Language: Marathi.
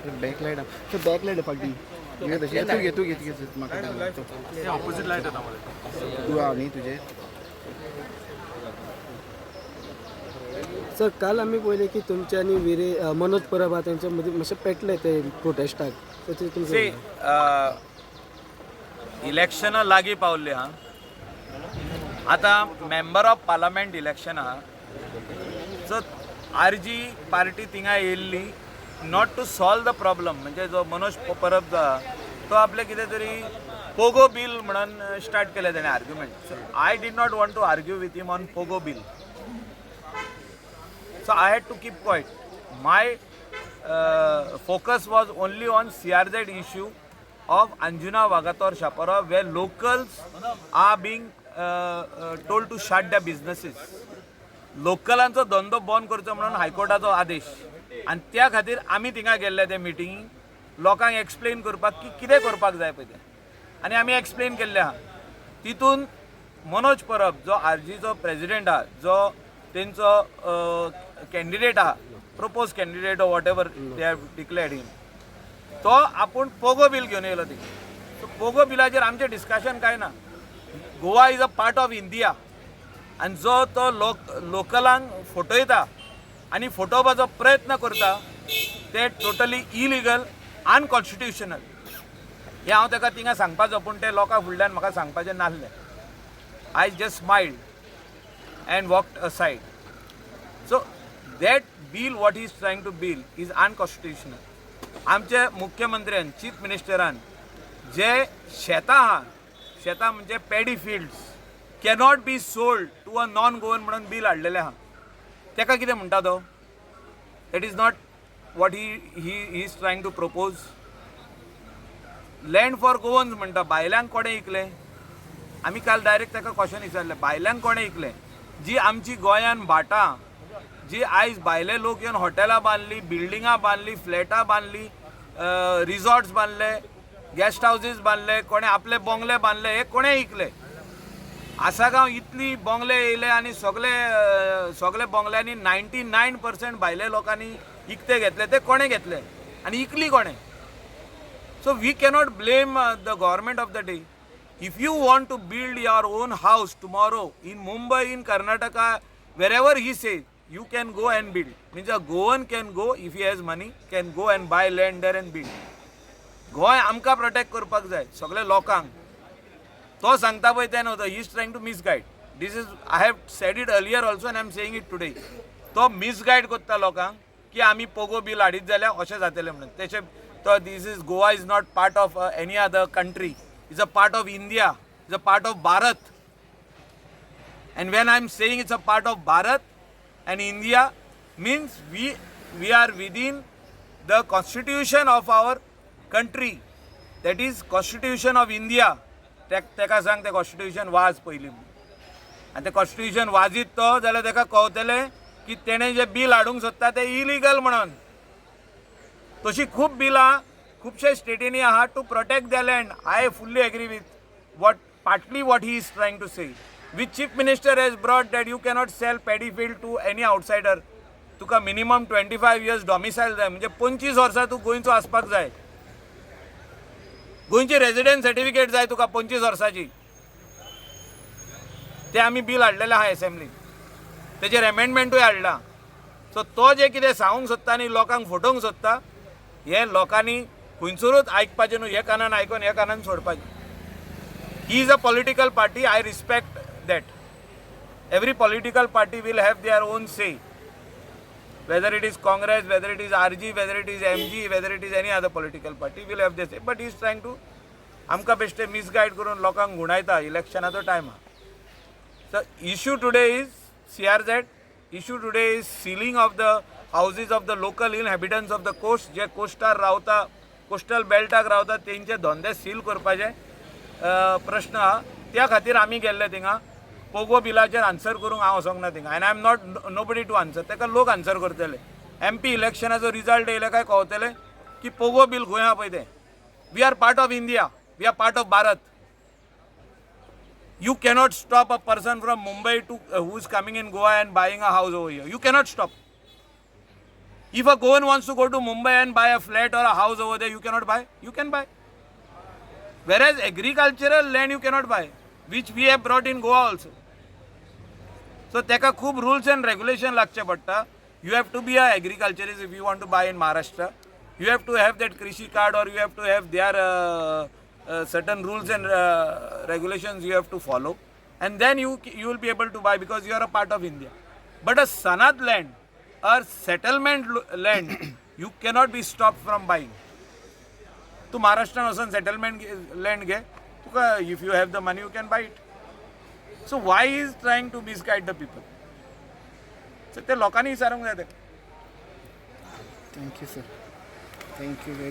बॅकलाईट बॅकलाईट फाटी तू घे म्हाका ऑपोजिट लाईट येता मध्ये. तू हांव न्ही तुजे. सर काल आम्ही पहिले की तुमच्या आणि मनोज परब हा त्यांच्यामध्ये मातशें पेटले ते प्रोटेस्टाक तर ते तुमचं इलेक्शन लागीं पावल्ली हां. आतां मेंबर ऑफ पार्लमेंट इलेक्शन आहा. सो आरजी पार्टी थिंगा येयल्ली not to solve the problem. म्हणजे जो मनोज परब जो आहा तो आपले कितें तरी पोगो बील म्हणून स्टार्ट केलें ताणें argument. So I did not want to argue with him on Pogo bill. So I had to keep quiet. My focus was only on CRZ issue of Anjuna Vagator Shapara, where locals are being told to shut their businesses. लोकलांचो धंदो बंद करचो म्हणून हायकोर्टाचो आदेश आनी त्या खातीर आमी थिंगा गेल्ले ते मिटिंगेक लोकांक एक्सप्लेन करपाक की कितें करपाक जाय पळय तें. आनी आमी एक्सप्लेन केल्लें आहा. तितून मनोज परब जो आरजीचो प्रेसिडेंट आहा, जो तेंचो कॅन्डिडेट आहा, propose candidate or whatever they have declared him, तो आपूण पोगो बील घेवन येयलो थिंगा. सो पोगो बिलाचेर आमचें डिस्कशन कांय ना. Goa is a part of India आनी जो तो लोकलांक फटयता आनी फटोवपाचो प्रयत्न करता ते टोटली इलिगल अनकॉन्स्टिट्युशनल. हें हांव ताका थिंगा सांगपाचो पूण ते लोकां फुडल्यान म्हाका सांगपाचें नासलें. I just smiled and walked aside. So that bill what he is trying to bill is unconstitutional. आमचे मुख्यमंत्र्यान चीफ मिनिस्टरान जे शेतां आहा, शेतां म्हणजे paddy fields cannot be sold to a non Goan म्हणून बील हाडलेलें आहा. तेका कितें म्हणटा तो? That is not what he is trying to propose. Land for Goans म्हणटा. बायलांक कोणें इकलें? आमी काल डायरेक्ट ताका क्वेश्चन विचारलें, बायलांक कोणें इकलें? जी आमची गोंयान भाटां, जी आयज भायले लोक येवन हॉटेलां बांदली, बिल्डिंगां बांदली, फ्लॅटां बांदली, रिसॉर्ट्स बांदले, गेस्ट हावजीस बांदले, कोणें आपले बंगले बांदले, हे कोणें इकले? आसागांव इतली बंगले येयले आनी सगळे बंगल्यांनी 99% भायले लोकांनी इकते घेतले. ते कोणें घेतले आनी इकली कोणें? So we cannot blame the government of the day. If you want to build your own house tomorrow in Mumbai, in Karnataka, wherever he says, you can go and build. Means a Goan can go, if he has money, can go and buy land there and build. Goa आमकां प्रोटेक्ट करपाक जाय, सगळे लोकांक. तो सांगता पळय तें नव्हतं. He is trying to misguide. This is I have said it earlier also and I am saying it today. तो मिसगायड करता लोकांक की आमी पोगो बील हाडीत जाल्यार अशें जातलें म्हणून. तेचे तो this is Goa is not part of any other country. It's a part of India, it's a part of Bharat. And when I'm saying it's a part of Bharat and India, means we are within the constitution of our country. That is constitution of India. Teka sang the constitution was पयली. And the constitution वाजीत तो जाल्यार तेका कळटलें की तेणें जें बील हाडूंक सोदता तें इलिगल म्हणून. तशी खूब बिलां खुबशे स्टेटींनी आहा to protect the land. I fully agree with partly what he is trying to say. With chief minister has brought that you cannot sell paddy field to any outsider. तुका मिनिमम 25 years डॉमिसायल जाय. म्हणजे 25 वर्सां तूं गोंयचो आसपाक जाय. गोंयची रेजिडेंट सर्टिफिकेट जाय तुका 25 वर्सांची. ते आमी बील हाडलेलें आहा एसेंब्लीन. तेजेर एमेंडमेंटूय हाडला. सो तो जे कितें सांगूंक सोदता आनी लोकांक फटोवंक सोदता हे लोकांनी खंयसरूच आयकपाचें न्हू. हे कानान आयकून हे कानान सोडपाचें. He is a political party. I respect that. Every political party will have their own say. whether it is Congress, whether it is RG, whether it is MG, whether it is any other political party, will have this. But he is trying to आमकां बेश्टे मिसगायड करून लोकांक गुणायता इलेक्शनाचो time. So issue today is CRZ. Issue today is sealing of the houses of the local inhabitants of the coast. जे कोस्टार रावता, कोस्टल बेल्टाक रावता तेंचे धंदे सील करपाचे प्रश्न आहा. त्या खातीर आमी गेल्ले थिंगा. पोगो बिलाचेर आन्सर करूंक हांव वचोंक ना थिंगा. And I am not nobody to answer. ताका लोक आन्सर करतले. MP इलेक्शनाचो रिजल्ट येयले काय कळटलें की पोगो बील खंय आहा पळय तें. We are part of India. We are part of Bharat. You cannot stop a person from Mumbai to who is coming in Goa and buying a house over here. You cannot stop. If a Goan wants to go to Mumbai and buy a flat or a house over there, you cannot buy. You can buy. Whereas agricultural land you cannot buy, which we have brought in Goa also. So तेका खूब rules and regulation लागचे पडटा. You have to be a agriculturist if you want to buy in Maharashtra. You have to have that Krishi card, or you have to have their certain rules and regulations you have to follow, and then you will be able to buy because you are a part of India. But a sanat land or settlement land, you cannot be stopped from buying. तू महाराष्ट्रान वचून सेटलमेंट लँड घे, तुका if you have the money you can buy it. So why he is trying to misguide the people? So ते लोकांनी विचारूंक जाय. Thank you sir, thank you.